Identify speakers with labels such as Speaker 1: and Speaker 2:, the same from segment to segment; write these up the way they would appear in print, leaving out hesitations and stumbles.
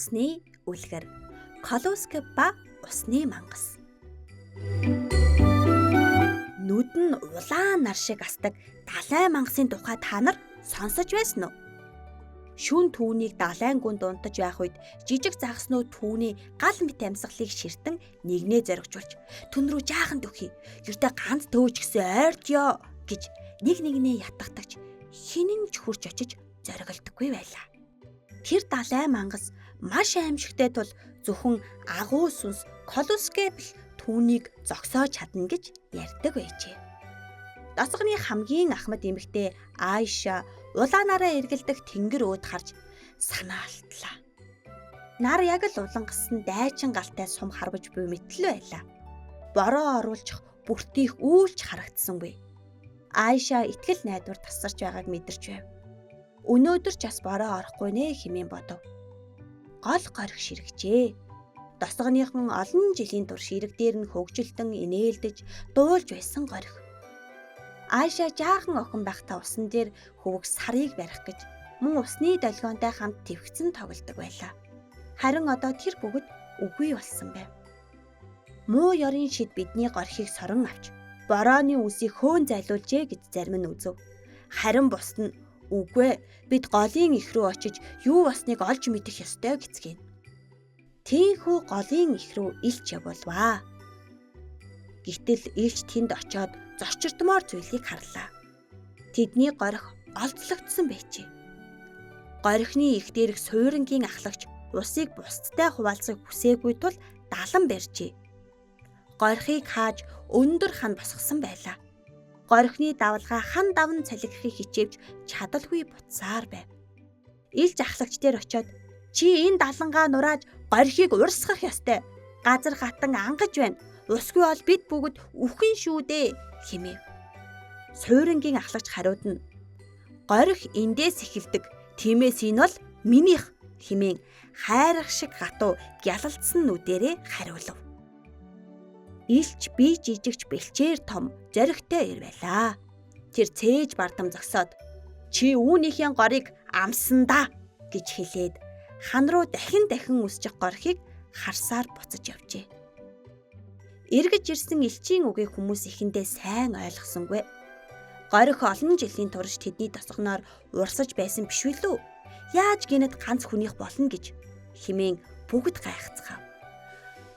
Speaker 1: Усны үлгэр, Колоскоп ба усны мангас. Нүд нь улаан нар шиг асдаг далайн мангасын тухай та нар сонсож байсан уу? Шүн түүнийг далайн гүнд унтаж байх үед жижиг загаснууд түүний гал мэт амьсгалыг ширтэн нэгнээ зоригжуулж түн рүү жаахан дөхий. Юутай ганц төөч гисэн ойртё гэж нэгнээ ятгатагч хинэн ч хурж очиж зориглдоггүй байлаа. Тэр далайн мангас маш аимшигтэй тул зөвхөн агуу сүнс Колоскоп л түүнийг зогсоож чадна гэж ярьдаг байжээ. Досгоны хамгийн ахмад эмэгтэй Айша улаанаараа эргэлдэх тэнгэр өөд харж санаалтлаа. Нар яг л улангасан дайчин галтай сум харваж буй мэтэл байлаа. Бороо оруулчих бүртих үйлч харагдсангүй. Айша итгэл найдвар тасарч байгааг мэдэрч байв. Өнөөдөр ч бас бороо орохгүй нэ хэмээн бодов. Гол горих ширэгжээ. Досгоныхон олон жилийн турш ирэг дээр нь хөгжилтөн инээлдэж дуулж байсан горих. Айша жаахан охин байхдаа усан дээр хөвөг сарыг барих гэж мөн усны долгионтой хамт твгцэн тоглодог байлаа. Харин одоо тэр бүгд үгүй болсон байв. Муу ёрын шид бидний горхийг сорон авч борооны үсийг хөөн зайлуулжээ гэж зарим нь үзв. Харин бусд нь үгүй бид голын их рүү очиж юу болсныг олж мэдэх ёстой гэцгээв. Тийхүү голын их рүү илч явуулваа. Гэтэл илч тэнд очиод зочирдмоор зүйлийг харлаа. Тэдний горих олзлогдсон байжээ. Горихны их дээрх суйрангийн ахлагч усыг бусдтай хуваалцах хүсээгүй тул далан барьжээ. Горихыг хааж өндөр хан босгосон байлаа. Горихны давлгаа хан давн цалигхыг хичээвч чадалгүй буцаар байв. Илж ахлагч дээр очиод чи энэ далангаа нурааж горихыг урсгах ёстой. Газар гатан ангаж байна. Усгүй бол бид бүгд үхэн шүү дээ хэмэв. Суйрангийн ахлагч хариуд нь горих эндээс эхэлдэг. Тиймээс энэ бол минийх хэмээн хайрах шиг гатуу гялалцсан нүдэрээ хариулв. Илч бие жижигч бэлчээр том зоригтой ир байлаа. Тэр цээж бардам зогсоод чи үүнийхээ горийг амсандаа гэж хэлээд хан руу дахин үсчих горхийг харсаар буцаж явжээ. Эргэж ирсэн элчийн үгийг хүмүүс ихэндээ сайн ойлгосонгүй. Горих олон жилийн турш тэдний тосгоноор урсаж байсан биш үлээ. Яаж гинэд ганц хүнийх болно гэж хэмээн бүгд гайхацгаав.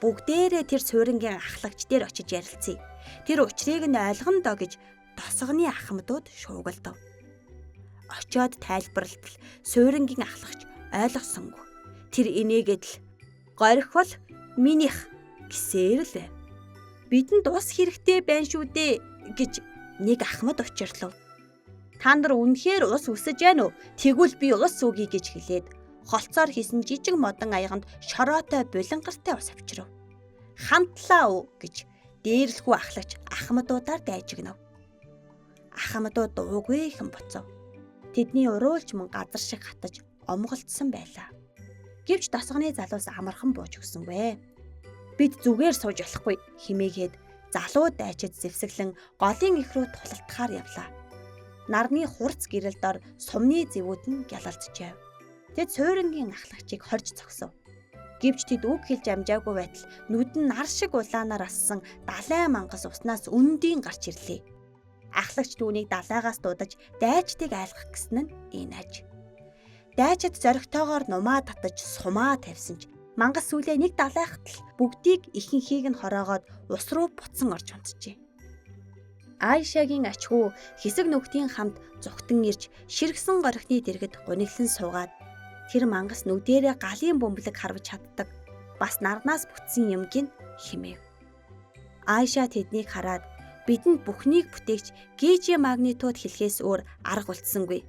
Speaker 1: Бүгдээрээ тэр суйрангийн ахлагч дээр очиж ярилцъя. Тэр учрыг нь ойлгоно доо гэж тосгоны ахмадууд шуугилдав. Очоод тайлбарлалтал суйрангийн ахлагч ойлгосонгүй. Тэр инээгээд л горих бол минийх гэсээр л байв. Бидэнд ус хэрэгтэй байна шүү дээ гэж нэг ахмад учирлав. Та нар үнэхээр ус үсэж байна уу? Тэгвэл би ус үгүй гэж хэлээд холцоор хийсэн жижиг модон аяганд шороотой булангартай ус авчирв. Хамтлаа уу гэж дээрлэхүү ахлагч ахмадуудаар дайжигнав. Ахмадууд уугүйхэн буцав. Тэдний уруулж мөн газар шиг хатаж омголдсон байлаа. Гэвч досгоны залуус амархан бууж өгсөнгүй. Бид зүгээр сууж болохгүй химээгээд залуу дайчид зэвсэглэн голын их рүү тулалтахаар явлаа. Нарны хурц гэрэл дор сумны зэвүүд нь гялалзжээ. Тэд суйрангийн ахлагчийг хорж зогсов. Гэвч тэд үг хэлж амжаагүй байтал нүд нь нар шиг улаанаар ассан далайн мангас уснаас өндийн гарч ирлээ. Ахлагч түүнийг далайгаас дуудаж дайчдыг айлгах гэсэн нь энэ аж. Дайчид зоригтойгоор нумаа татаж сумаа тавьсан ч мангас сүүлээ нэг далайхад л бүгдийг ихэнхийг нь хороогоод ус руу буцсан орж унтжээ. Айшагийн ачхүү хэсэг нүгтийн хамт зүгтэн ирж ширгсэн горихны дэргэд гуниглан суугаад тэр мангас нүдэрээ галын бөмбөлөг харваж чаддаг бас нарнаас бүтсэн юмгийн химээв. Айша тэднийг хараад бидэнд бүхнийг бүтээгч Гижи магнитууд хэлхээс өөр арга үлдсэнгүй.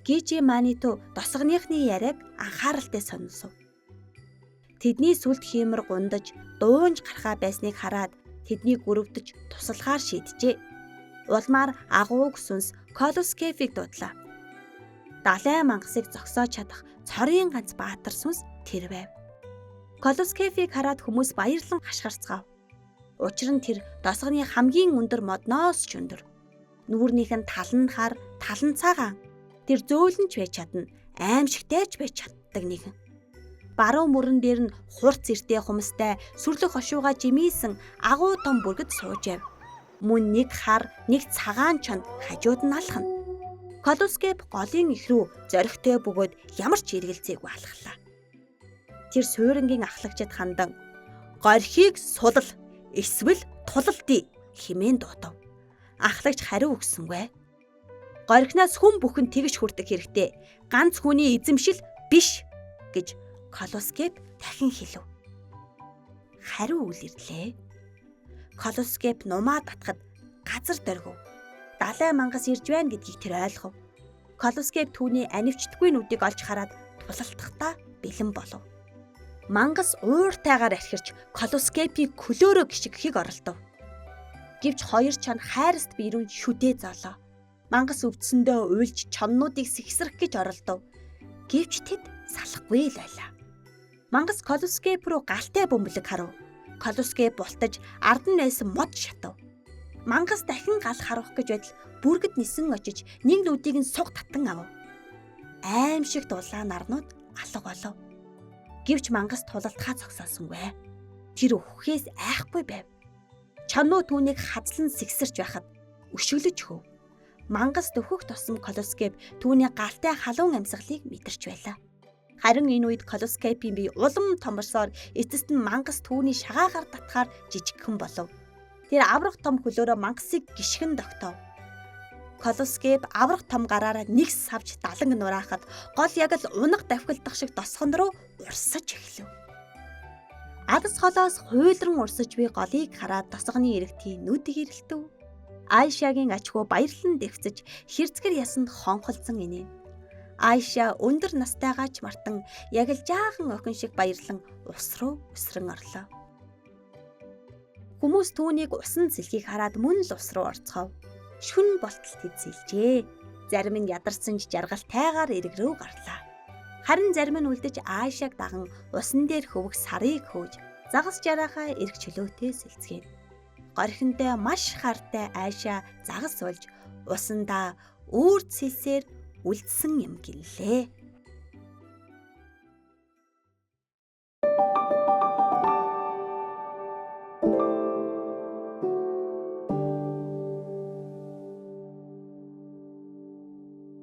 Speaker 1: Гижи магниту досгоныхны яриаг анхааралтай сонсов. Тэдний сүлд хиймэр гундаж дуунж гарахаа байсныг хараад тэднийг өрөвдөж туслахаар шийджээ. Улмаар агууг сүнс Колоскопыг дуудлаа. Далайн мангасыг зогсоож чадах цорын ганц баатар сүнс тэр байв. Колоскопыг хараад хүмүүс баярлан хашгирцгаав. Учир нь тэр досгоны хамгийн өндөр модноос ч өндөр. Нүүрнийх нь талан цаагаан. Тэр зөөлөнч байж чадна, аимшигтай ч байж чаддаг нэгэн. Баруун мөрөн дээр нь хурц эртэй хумстай сүрлэг хошууга жимийсэн агуу том бүргэд суужэв. Мөн нэг хар, нэг цагаан чонд хажууд нь алхана. Колоскеп голын их рүү зоригтой бөгөөд ямар ч эргэлзээгүй алхлаа. Тэр суйрангийн ахлагчид хандан "Горхийг сулал, эсвэл тулалдъя" хэмээн дуудав. Ахлагч хариу өгсөнгүй. "Горхинаас хүн бүхэн тэгж хүрдэг хэрэгтэй. Ганц хүний эзэмшил биш" гэж Колоскеп дахин хэлв. Хариу үйл ирлээ. Колоскеп нумаа татхад газар дөргөв. Далай мангас ирж байна гэдгийг тэр ойлгов. Колоскеп түүний анивчдаггүй нүдийг олж хараад тулалдахдаа бэлэн болов. Мангас ууртайгаар архирч Колоскепийг хөлөөрөө гიშгэхийг оролдов. Гэвч хоёр чон хайраст биерүүн шүдээ золоо. Мангас өвдсөндөө уйлж чоннуудыг сэгсрэх гэж оролдов. Гэвч тэд салахгүй л байлаа. Мангас Колоскеп руу галтай бөмбөлөг харав. Колоскеп бултаж ард нь байсан мод шатав. Мангас дахин гал харвах гэж байтал бүргэд нисэн очиж нэг нүдийг нь суг татан авав. Аимшиг дулаан нарнууд алга болов. Гэвч мангас тулалдахаа зогсоосонгүй. Тэр өхөхээс айхгүй байв. Чоннуу түүнийг хазлан сэгсэрч байхад өшөглөж хөв. Мангас дөхөх тусам Колоскеп түүний галтай халуун амьсгалыг мэдэрч байлаа. Харин энэ үед Колоскепийн бие улам томорсоор эцэст нь мангас түүний шагаагаар татхаар жижигхэн болов. Тэр аврах том хөлөөрөө мангасыг гიშгэн тогтов. Колоскеп аврах том гараараа нэг савж даланг нураахад гол яг л унаг давхилдах шиг досхон руу урсаж эхлэв. Адас холоос хуйлран урсаж буй голыг хараад тосгоны иргэдийн нүд хэрэлдэв. Айшагийн ачхуу баярлан дэвцэж хэрцгэр ясанд хонхолцсон инээн. Айша өндөр настайгаач мартан яг л жаахан охин шиг баярлан ус руу өсрөн орлоо. Хүмүүс түүнийг усан зэлхийг хараад мөн л ус руу орцгов. Шүн болтол тэд сэлжээ. Зарим нь ядарсан ч жаргалтайгаар эрэг рүү гарлаа. Харин зарим нь үлдэж Айшаг даган усан дээр хөвөх сарыг хөөж загас жараахаа эрг чөлөөтэй сэлцгээв. Горхинтой маш хартай Айша загас болж усандаа үүрд сэлсээр үлдсэн юм гэлээ.